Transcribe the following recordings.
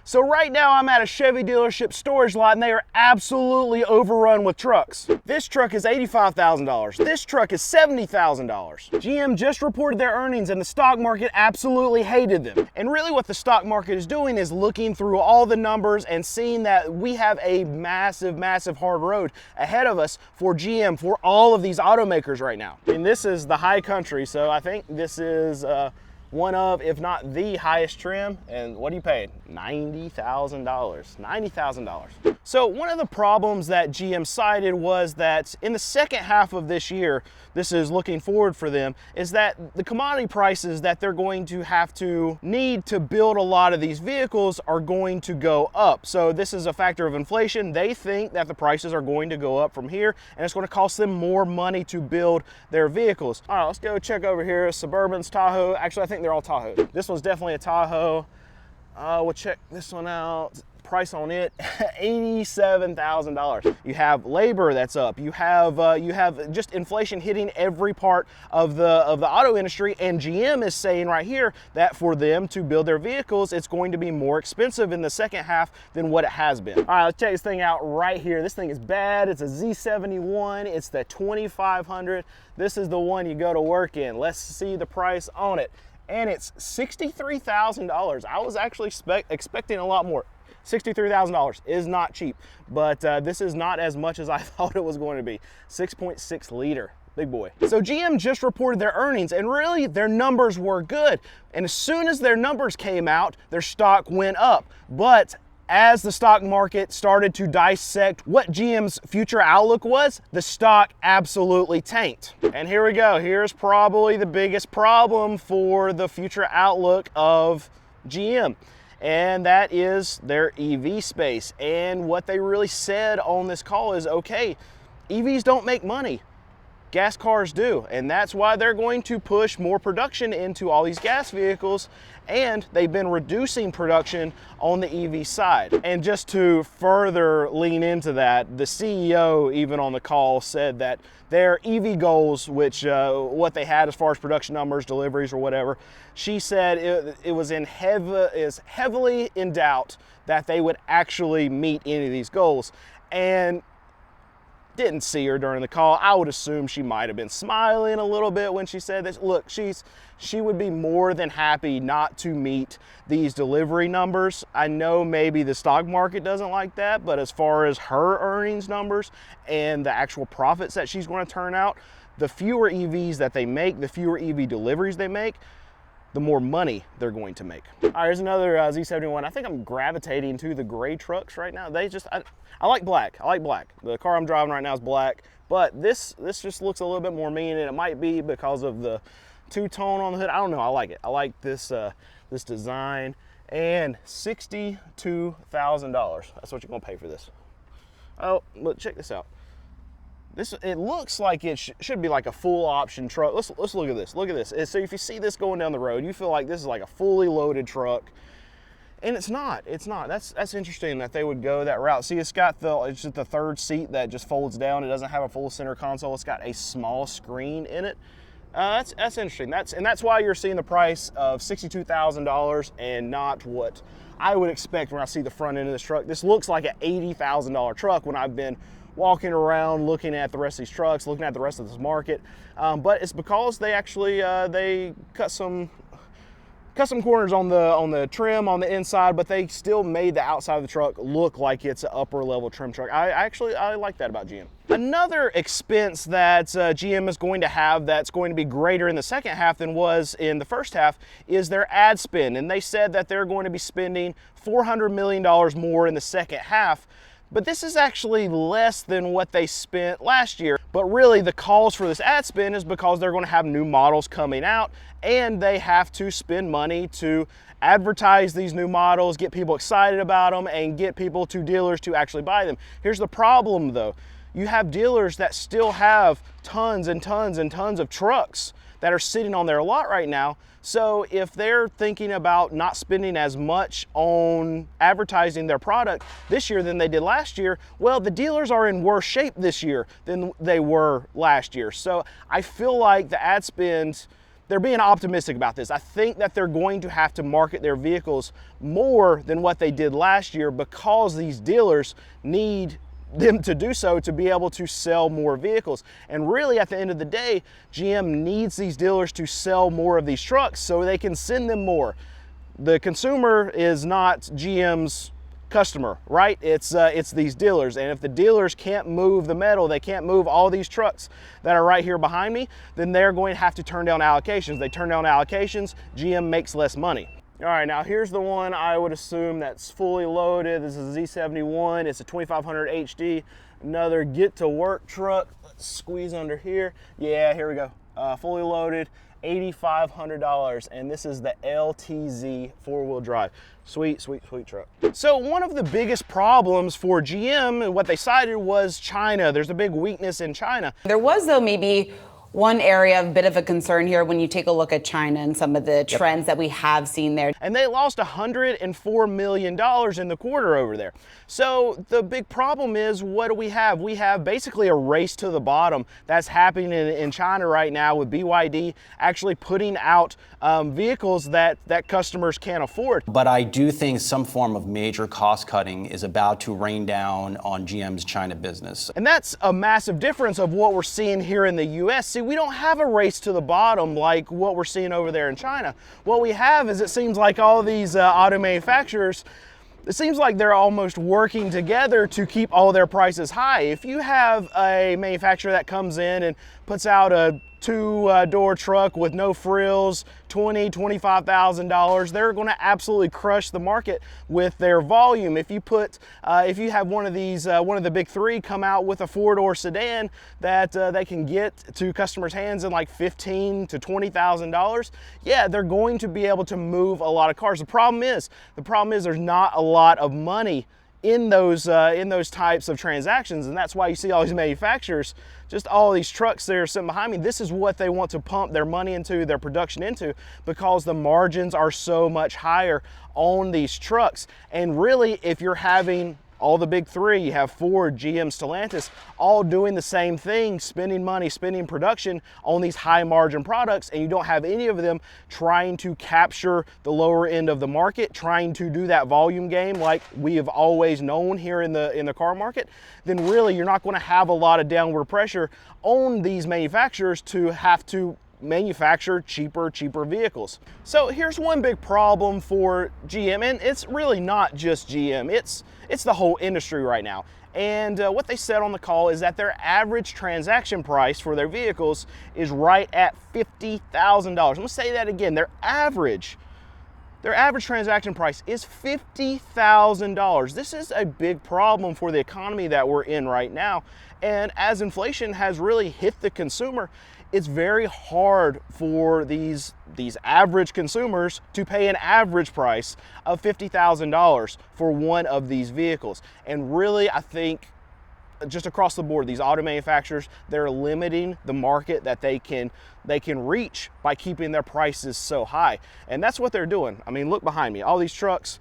So right now I'm at a Chevy dealership storage lot and they are absolutely overrun with trucks. This truck is $85,000. This truck is $70,000. GM just reported their earnings and the stock market absolutely hated them. And really what the stock market is doing is looking through all the numbers and seeing that we have a massive, massive hard road ahead of us for GM, for all of these automakers right now. I mean, this is the high country, so I think this is one of, if not the highest trim. And what are you paying? $90,000, $90,000. So one of the problems that GM cited was that in the second half of this year, this is looking forward for them, is that the commodity prices that they're going to have to need to build a lot of these vehicles are going to go up. So this is a factor of inflation. They think that the prices are going to go up from here and it's going to cost them more money to build their vehicles. All right, let's go check over here. Suburbans, Tahoe. Actually, I think they're all Tahoe. This one's definitely a Tahoe. We'll check this one out. Price on it, $87,000. You have labor that's up. You have just inflation hitting every part of the auto industry, and GM is saying right here that for them to build their vehicles, it's going to be more expensive in the second half than what it has been. All right, let's check this thing out right here. This thing is bad. It's a Z71. It's the 2500. This is the one you go to work in. Let's see the price on it. And it's $63,000. I was actually expecting a lot more. $63,000 is not cheap, but this is not as much as I thought it was going to be. 6.6 liter, big boy. So GM just reported their earnings and really their numbers were good. And as soon as their numbers came out, their stock went up. But as the stock market started to dissect what GM's future outlook was, the stock absolutely tanked. And here we go. Here's probably the biggest problem for the future outlook of GM. And that is their EV space. And what they really said on this call is, okay, EVs don't make money. Gas cars do. And that's why they're going to push more production into all these gas vehicles. And they've been reducing production on the EV side. And just to further lean into that, the CEO even on the call said that their EV goals, which what they had as far as production numbers, deliveries or whatever, she said it was heavily in doubt that they would actually meet any of these goals. And didn't see her during the call. I would assume she might have been smiling a little bit when she said this. Look, she would be more than happy not to meet these delivery numbers. I know maybe the stock market doesn't like that, but as far as her earnings numbers and the actual profits that she's going to turn out, the fewer EVs that they make, the fewer EV deliveries they make, the more money they're going to make. All right, here's another Z71. I think I'm gravitating to the gray trucks right now. I like black. I like black. The car I'm driving right now is black, but this just looks a little bit more mean, and it might be because of the two-tone on the hood. I don't know. I like it. I like this this design. And $62,000. That's what you're gonna pay for this. Oh, look, check this out. It looks like it should be like a full option truck. Let's look at this. Look at this. So if you see this going down the road, you feel like this is like a fully loaded truck. And it's not. It's not. That's interesting that they would go that route. See, it's just the third seat that just folds down. It doesn't have a full center console. It's got a small screen in it. That's interesting. That's why you're seeing the price of $62,000 and not what I would expect when I see the front end of this truck. This looks like an $80,000 truck when I've been walking around looking at the rest of these trucks, looking at the rest of this market. But it's because they actually they cut some corners on the trim on the inside, but they still made the outside of the truck look like it's an upper level trim truck. I like that about GM. Another expense that GM is going to have that's going to be greater in the second half than was in the first half is their ad spend. And they said that they're going to be spending $400 million more in the second half. But this is actually less than what they spent last year. But really the cause for this ad spend is because they're going to have new models coming out and they have to spend money to advertise these new models, get people excited about them, and get people to dealers to actually buy them. Here's the problem though. You have dealers that still have tons and tons and tons of trucks that are sitting on their lot right now. So if they're thinking about not spending as much on advertising their product this year than they did last year, well, the dealers are in worse shape this year than they were last year. So I feel like the ad spend they're being optimistic about this. I think that they're going to have to market their vehicles more than what they did last year because these dealers need them to do so to be able to sell more vehicles. And really, at the end of the day, GM needs these dealers to sell more of these trucks so they can send them more. The consumer is not GM's customer, right? It's these dealers, and if the dealers can't move the metal, they can't move all these trucks that are right here behind me, then they're going to have to turn down allocations. They turn down allocations, GM makes less money. All right, now here's the one I would assume that's fully loaded. This is a Z71. It's a 2500 HD. Another get to work truck. Let's squeeze under here. Yeah, here we go. Fully loaded, $8,500, and this is the LTZ four-wheel drive. Sweet, sweet, sweet truck. So one of the biggest problems for GM and what they cited was China. There's a big weakness in China. There was, though, maybe one area of a bit of a concern here when you take a look at China and some of the trends that we have seen there. And they lost $104 million in the quarter over there. So the big problem is, what do we have? We have basically a race to the bottom that's happening in China right now, with BYD actually putting out vehicles that customers can't afford. But I do think some form of major cost cutting is about to rain down on GM's China business. And that's a massive difference of what we're seeing here in the US. See, we don't have a race to the bottom like what we're seeing over there in China. What we have is, it seems like all these auto manufacturers, it seems like they're almost working together to keep all their prices high. If you have a manufacturer that comes in and puts out a two-door truck with no frills, $20,000, $25,000, they're going to absolutely crush the market with their volume. If you have one of these, one of the big three come out with a four-door sedan that they can get to customers' hands in like $15,000 to $20,000, yeah, they're going to be able to move a lot of cars. The problem is there's not a lot of money in those types of transactions, and that's why you see all these manufacturers, just all these trucks that are sitting behind me. This is what they want to pump their money into, their production into, because the margins are so much higher on these trucks. And really, if you're having all the big three, you have Ford, GM, Stellantis, all doing the same thing, spending money, spending production on these high margin products, and you don't have any of them trying to capture the lower end of the market, trying to do that volume game like we have always known here in the car market, then really you're not going to have a lot of downward pressure on these manufacturers to have to manufacture cheaper vehicles. So here's one big problem for GM, and it's really not just GM, it's the whole industry right now. And what they said on the call is that their average transaction price for their vehicles is right at $50,000. I'm gonna say that again, their average transaction price is $50,000. This is a big problem for the economy that we're in right now. And as inflation has really hit the consumer, it's very hard for these average consumers to pay an average price of $50,000 for one of these vehicles. And really, I think just across the board, these auto manufacturers, they're limiting the market that they can reach by keeping their prices so high. And that's what they're doing. I mean, look behind me, all these trucks,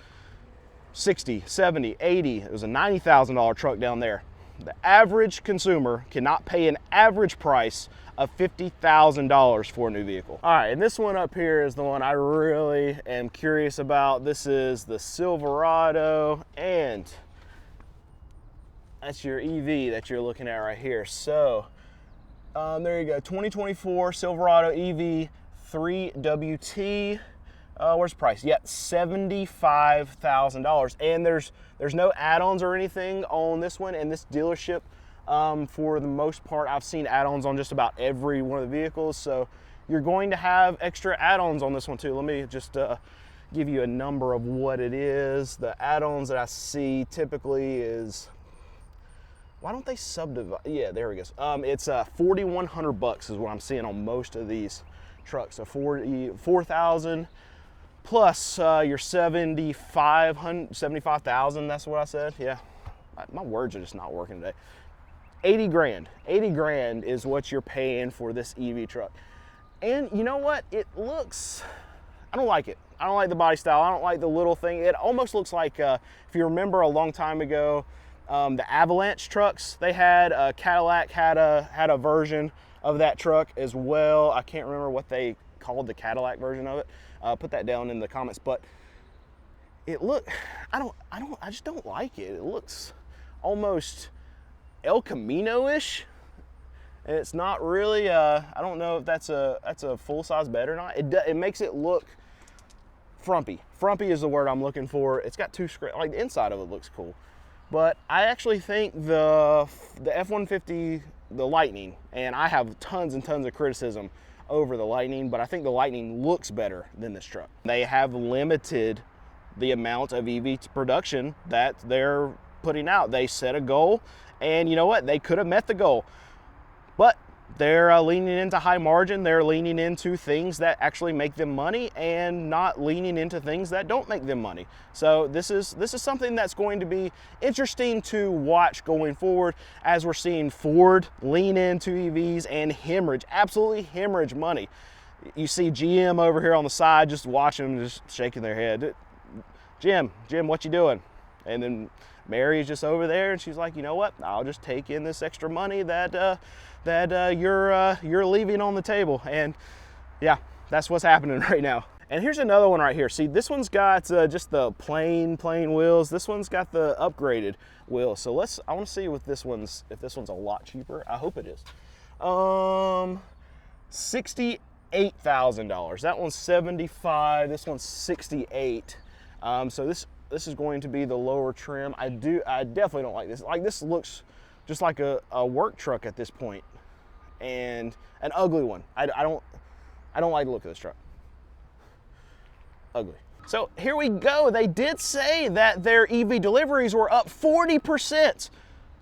60, 70, 80, it was a $90,000 truck down there. The average consumer cannot pay an average price of $50,000 for a new vehicle. All right, and this one up here is the one I really am curious about. This is the Silverado, and that's your EV that you're looking at right here. So there you go, 2024 Silverado EV 3WT. Where's the price? Yeah, $75,000. And there's no add-ons or anything on this one. And this dealership, for the most part, I've seen add-ons on just about every one of the vehicles. So you're going to have extra add-ons on this one too. Let me just give you a number of what it is. The add-ons that I see typically is, why don't they subdivide? Yeah, there we go. It's $4,100 is what I'm seeing on most of these trucks. So 4,000 plus your 75,000, that's what I said. Yeah, my words are just not working today. 80 grand is what you're paying for this EV truck. And you know what? It looks, I don't like it. I don't like the body style. I don't like the little thing. It almost looks like, if you remember a long time ago, the Avalanche trucks they had, Cadillac had a version of that truck as well. I can't remember what they called the Cadillac version of it. Put that down in the comments. But I just don't like it. It looks almost El Camino-ish. And it's not really, I don't know if that's a full-size bed or not. It makes it look frumpy. Frumpy is the word I'm looking for. It's got two screens, like the inside of it looks cool. But I actually think the F-150, the Lightning, and I have tons and tons of criticism over the Lightning, but I think the Lightning looks better than this truck. They have limited the amount of EV production that they're putting out. They set a goal, and you know what? They could have met the goal, but they're leaning into high margin. They're leaning into things that actually make them money and not leaning into things that don't make them money. So this is something that's going to be interesting to watch going forward, as we're seeing Ford lean into EVs and absolutely hemorrhage money. You see GM over here on the side just watching them, just shaking their head. Jim, what you doing? And then Mary's just over there, and she's like, you know what? I'll just take in this extra money that you're leaving on the table. And yeah, that's what's happening right now. And here's another one right here. See, this one's got just the plain wheels. This one's got the upgraded wheels. So I want to see if this one's a lot cheaper. I hope it is. $68,000. That one's 75. This one's 68. So this is going to be the lower trim. I definitely don't like this. Like, this looks just like a work truck at this point, and an ugly one. I don't like the look of this truck. Ugly. So here we go. They did say that their EV deliveries were up 40%.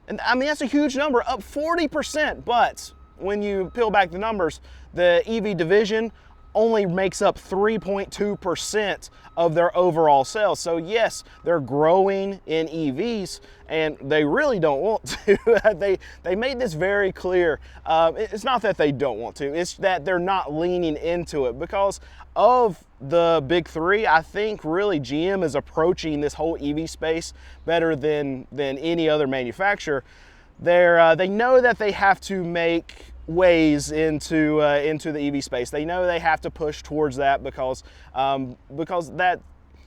And I mean, that's a huge number, up 40%. But when you peel back the numbers, the EV division only makes up 3.2% of their overall sales. So yes, they're growing in EVs, and they really don't want to. They made this very clear. It's not that they don't want to, it's that they're not leaning into it. Because of the big three, I think really GM is approaching this whole EV space better than any other manufacturer. They know that they have to make ways into the EV space. They know they have to push towards that because that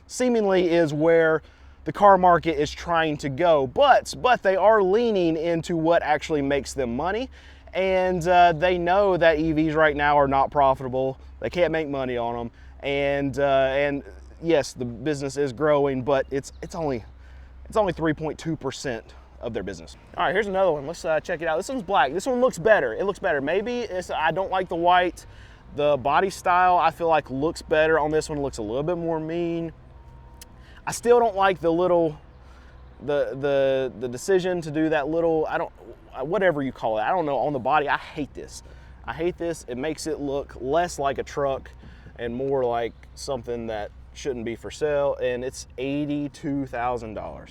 seemingly is where the car market is trying to go. But they are leaning into what actually makes them money, and they know that EVs right now are not profitable. They can't make money on them, and yes, the business is growing, but it's only 3.2% of their business. All right, here's another one. Let's check it out. This one's black. This one looks better. It looks better. Maybe I don't like the white. The body style I feel like looks better on this one. It looks a little bit more mean. I still don't like the decision to do that little, whatever you call it. I don't know, on the body. I hate this. I hate this. It makes it look less like a truck and more like something that shouldn't be for sale. And it's $82,000.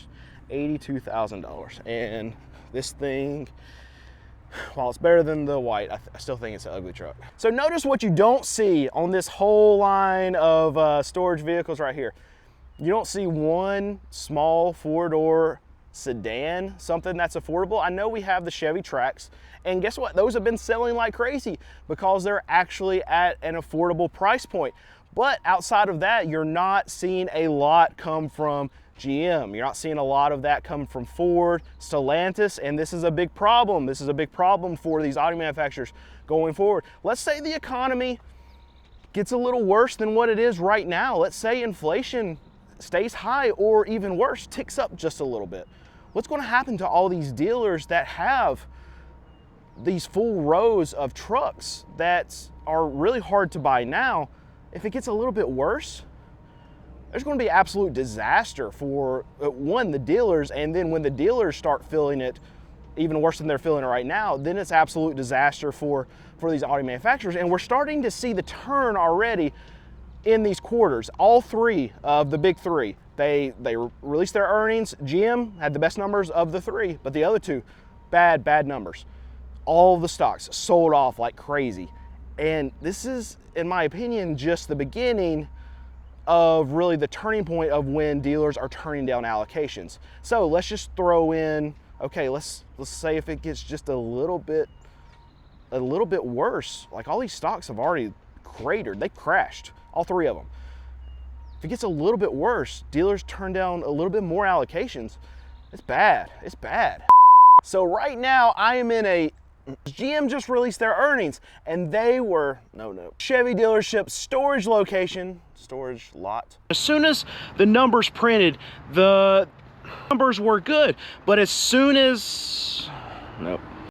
$82,000. And this thing, while it's better than the white, I still think it's an ugly truck. So notice what you don't see on this whole line of storage vehicles right here. You don't see one small four-door sedan, something that's affordable. I know we have the Chevy Trax, and guess what? Those have been selling like crazy because they're actually at an affordable price point. But outside of that, you're not seeing a lot come from GM. You're not seeing a lot of that come from Ford, Stellantis, and this is a big problem. This is a big problem for these auto manufacturers going forward. Let's say the economy gets a little worse than what it is right now. Let's say inflation stays high, or even worse, ticks up just a little bit. What's going to happen to all these dealers that have these full rows of trucks that are really hard to buy now? If it gets a little bit worse, there's going to be absolute disaster for one, the dealers, and then when the dealers start feeling it even worse than they're feeling it right now, then it's absolute disaster for these auto manufacturers. And we're starting to see the turn already in these quarters. All three of the big three, they released their earnings. GM had the best numbers of the three, but the other two, bad numbers. All of the stocks sold off like crazy. And this is, in my opinion, just the beginning of really the turning point of when dealers are turning down allocations. So let's just throw in, okay, let's say if it gets just a little bit worse, like all these stocks have already cratered. They crashed, all 3 of them. If it gets a little bit worse, dealers turn down a little bit more allocations. It's bad. It's bad. So right now I am in a GM just released their earnings, and they were Chevy dealership storage location, storage lot. As soon as the numbers printed, the numbers were good, but as soon as